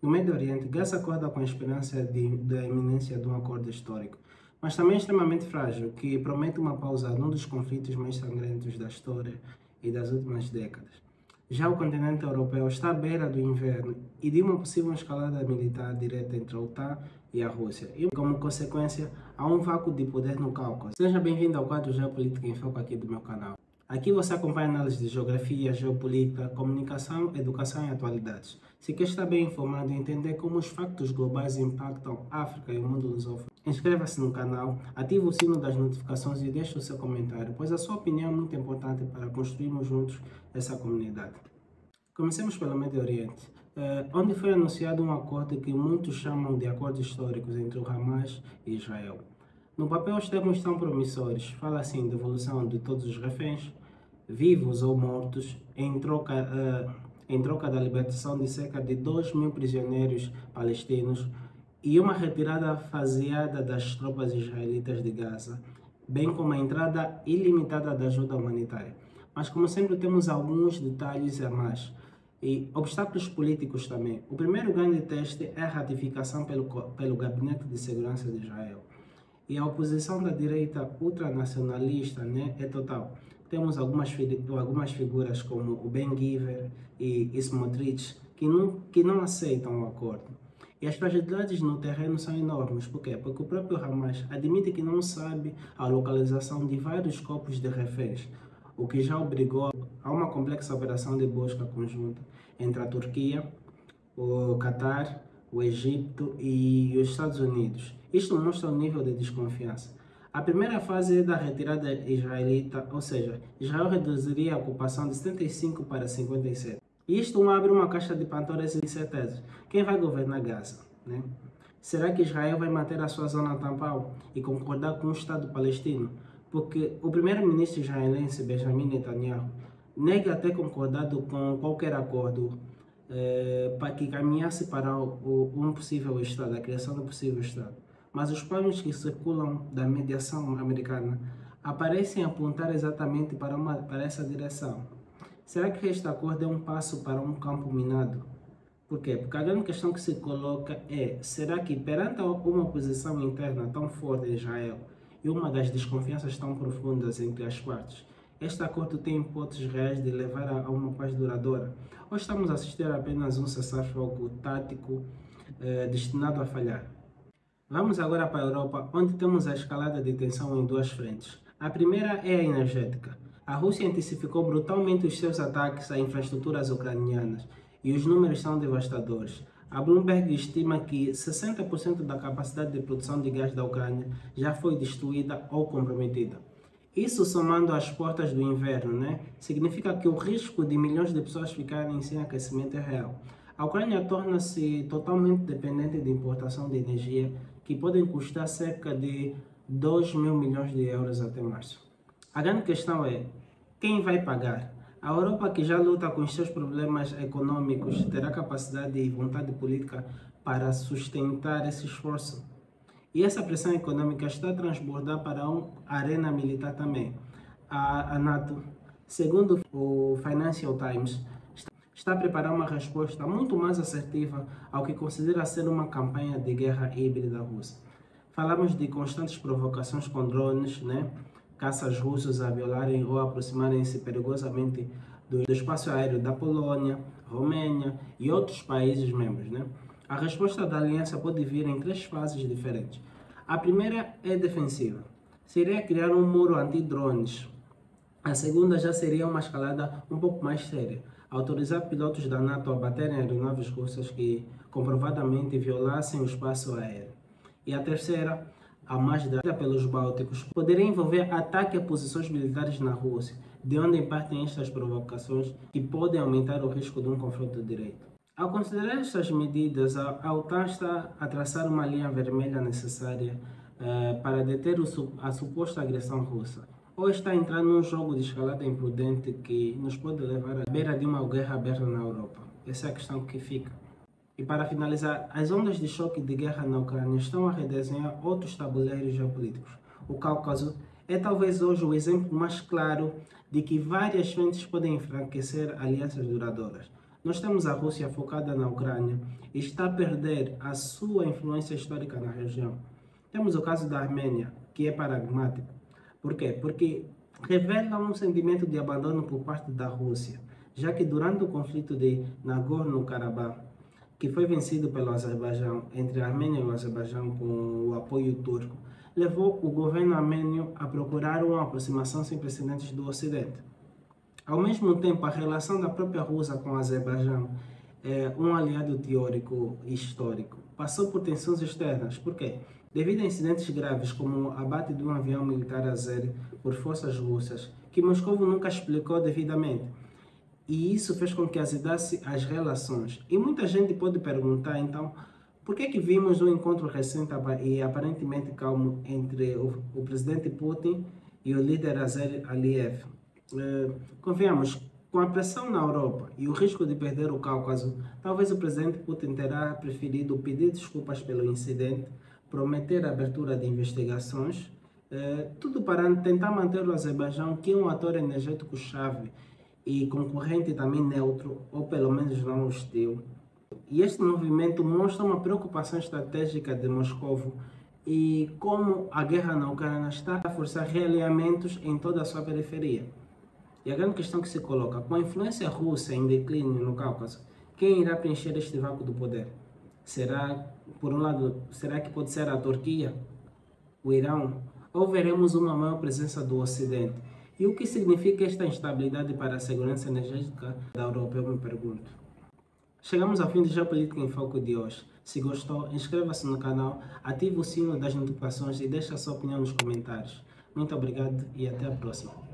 No Médio Oriente, Gaza acorda com a esperança da iminência de um acordo histórico, mas também extremamente frágil, que promete uma pausa num dos conflitos mais sangrentos da história e das últimas décadas. Já o continente europeu está à beira do inverno e de uma possível escalada militar direta entre a OTAN e a Rússia, e como consequência, há um vácuo de poder no Cáucaso. Seja bem-vindo ao quadro Geopolítica em Foco aqui do meu canal. Aqui você acompanha análise de geografia, geopolítica, comunicação, educação e atualidades. Se quer estar bem informado e entender como os factos globais impactam a África e o mundo lusófono, inscreva-se no canal, ative o sino das notificações e deixe o seu comentário, pois a sua opinião é muito importante para construirmos juntos essa comunidade. Comecemos pelo Médio Oriente, onde foi anunciado um acordo que muitos chamam de acordos históricos entre o Hamas e Israel. No papel, os termos estão promissores. Fala assim de devolução de todos os reféns, vivos ou mortos, em troca da libertação de cerca de 2.000 prisioneiros palestinos e uma retirada faseada das tropas israelitas de Gaza, bem como a entrada ilimitada da ajuda humanitária. Mas, como sempre, temos alguns detalhes a mais e obstáculos políticos também. O primeiro grande teste é a ratificação pelo Gabinete de Segurança de Israel. E a oposição da direita ultranacionalista, né, é total. Temos algumas figuras como o Ben-Gvir e Smotrich que não aceitam o acordo. E as fragilidades no terreno são enormes. Por quê? Porque o próprio Hamas admite que não sabe a localização de vários corpos de reféns, o que já obrigou a uma complexa operação de busca conjunta entre a Turquia, o Catar, o Egito e os Estados Unidos. Isto mostra o nível de desconfiança. A primeira fase é da retirada israelita, ou seja, Israel reduziria a ocupação de 75 para 57. E isto abre uma caixa de Pandoras de incertezas. Quem vai governar Gaza, né? Será que Israel vai manter a sua zona tampão e concordar com o Estado palestino? Porque o primeiro-ministro israelense, Benjamin Netanyahu, nega ter concordado com qualquer acordo para que caminhasse para um possível Estado, a criação do possível Estado. Mas os planos que circulam da mediação americana aparecem apontar exatamente para essa direção. Será que este acordo é um passo para um campo minado? Por quê? Porque a grande questão que se coloca é: será que perante uma oposição interna tão forte em Israel e uma das desconfianças tão profundas entre as partes, este acordo tem hipóteses reais de levar a uma paz duradoura? Ou estamos a assistir a apenas um cessar-fogo tático destinado a falhar? Vamos agora para a Europa, onde temos a escalada de tensão em duas frentes. A primeira é a energética. A Rússia intensificou brutalmente os seus ataques a infraestruturas ucranianas e os números são devastadores. A Bloomberg estima que 60% da capacidade de produção de gás da Ucrânia já foi destruída ou comprometida. Isso, somando às portas do inverno, né, significa que o risco de milhões de pessoas ficarem sem aquecimento é real. A Ucrânia torna-se totalmente dependente de importação de energia, que podem custar cerca de 2.000 milhões de euros até março. A grande questão é: quem vai pagar? A Europa, que já luta com os seus problemas econômicos, terá capacidade e vontade política para sustentar esse esforço? E essa pressão econômica está a transbordar para uma arena militar também. A NATO, segundo o Financial Times, está a preparar uma resposta muito mais assertiva ao que considera ser uma campanha de guerra híbrida russa. Falamos de constantes provocações com drones, né? Caças russos a violarem ou aproximarem-se perigosamente do espaço aéreo da Polônia, Romênia e outros países membros, né? A resposta da aliança pode vir em três fases diferentes. A primeira é defensiva. Seria criar um muro anti-drones. A segunda já seria uma escalada um pouco mais séria. Autorizar pilotos da NATO a baterem aeronaves russas que comprovadamente violassem o espaço aéreo. E a terceira, a mais direta pelos Bálticos, poderia envolver ataque a posições militares na Rússia, de onde partem estas provocações que podem aumentar o risco de um confronto direto. Ao considerar estas medidas, a OTAN está a traçar uma linha vermelha necessária para deter a suposta agressão russa, ou está a entrar num jogo de escalada imprudente que nos pode levar à beira de uma guerra aberta na Europa. Essa é a questão que fica. E para finalizar, as ondas de choque de guerra na Ucrânia estão a redesenhar outros tabuleiros geopolíticos. O Cáucaso é talvez hoje o exemplo mais claro de que várias frentes podem enfraquecer alianças duradouras. Nós temos a Rússia focada na Ucrânia e está a perder a sua influência histórica na região. Temos o caso da Armênia, que é paradigmático. Por quê? Porque revela um sentimento de abandono por parte da Rússia, já que durante o conflito de Nagorno-Karabakh, que foi vencido pelo Azerbaijão, entre a Armênia e o Azerbaijão com o apoio turco, levou o governo armênio a procurar uma aproximação sem precedentes do Ocidente. Ao mesmo tempo, a relação da própria Rússia com o Azerbaijão, um aliado teórico e histórico, passou por tensões externas. Por quê? Devido a incidentes graves como o abate de um avião militar azeri por forças russas, que Moscou nunca explicou devidamente. E isso fez com que azidasse as relações. E muita gente pode perguntar, então, por que vimos um encontro recente e aparentemente calmo entre o presidente Putin e o líder Azeri Aliyev? Convenhamos, com a pressão na Europa e o risco de perder o Cáucaso, talvez o presidente Putin terá preferido pedir desculpas pelo incidente, prometer a abertura de investigações, tudo para tentar manter o Azerbaijão, que é um ator energético-chave e concorrente também neutro, ou pelo menos não hostil. E este movimento mostra uma preocupação estratégica de Moscou e como a guerra na Ucrânia está a forçar realinhamentos em toda a sua periferia. E a grande questão que se coloca, com a influência russa em declínio no Cáucaso, quem irá preencher este vácuo do poder? Será, por um lado, será que pode ser a Turquia, o Irão, ou veremos uma maior presença do Ocidente? E o que significa esta instabilidade para a segurança energética da Europa, eu me pergunto. Chegamos ao fim do Geopolítica em Foco de hoje. Se gostou, inscreva-se no canal, ative o sino das notificações e deixe a sua opinião nos comentários. Muito obrigado e até a próxima.